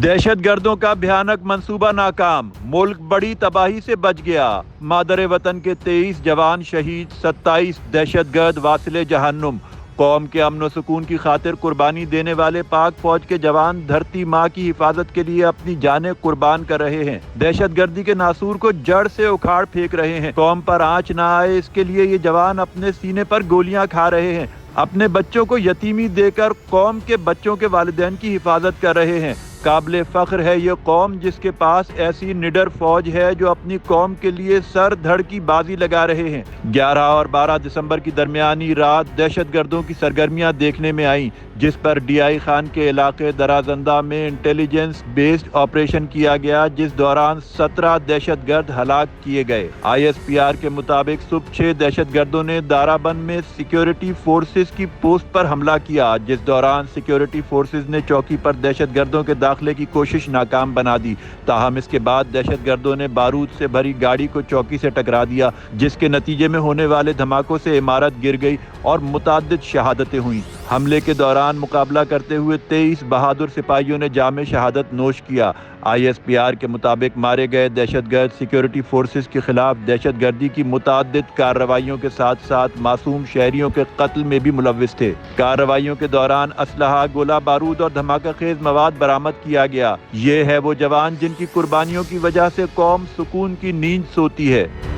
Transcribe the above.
दहशत गर्दों का भयानक मंसूबा नाकाम, मुल्क बड़ी तबाही से बच गया। मादर वतन के 23 जवान शहीद, 27 दहशत गर्द वासिले जहन्नुम। कौम के अमन व सुकून की खातिर कुर्बानी देने वाले पाक फौज के जवान धरती माँ की हिफाजत के लिए अपनी जानें कुर्बान कर रहे हैं। दहशत गर्दी के नासूर को जड़ से उखाड़ फेंक रहे हैं। कौम पर आंच ना आए इसके लिए ये जवान अपने सीने पर गोलियां खा रहे हैं। अपने बच्चों को यतीमी देकर कौम के बच्चों के वालिदैन की हिफाजत कर रहे हैं। काबिल फख्र है ये कौम जिसके पास ऐसी निडर फौज है जो अपनी कौम के लिए सर धड़ की बाजी लगा रहे हैं। 11 और 12 दिसंबर की दरमियानी रात दहशत गर्दों की सरगर्मियां देखने में आई, जिस पर DI खान के इलाके दराजंदा में इंटेलिजेंस बेस्ड ऑपरेशन किया गया, जिस दौरान 17 दहशत गर्द हलाक किए गए। ISPR के मुताबिक सुबह 6 दहशत गर्दों ने दाराबंद में सिक्योरिटी फोर्सेस की पोस्ट पर हमला किया, जिस दौरान सिक्योरिटी फोर्सेस ने चौकी पर दहशत गर्दों के दाखिले की कोशिश नाकाम बना दी। ताहम इसके बाद दहशत गर्दों ने बारूद से भरी गाड़ी को चौकी से टकरा दिया, जिसके नतीजे में होने वाले धमाकों से इमारत गिर गई और मुताद्दिद शहादतें हुई। हमले के दौरान मुकाबला करते हुए 23 बहादुर सिपाहियों ने जामे शहादत नोश किया। ISPR के मुताबिक मारे गए दहशतगर्द सिक्योरिटी फोर्सेस के खिलाफ दहशत गर्दी की मुताद्दिद कार्रवाइयों के साथ साथ मासूम शहरियों के कत्ल में भी मुलव्विस थे। कार्रवाइयों के दौरान असलहा, गोला बारूद और धमाका खेज मवाद बरामद किया गया। ये है वो जवान जिनकी कुर्बानियों की वजह से कौम सुकून की नींद सोती है।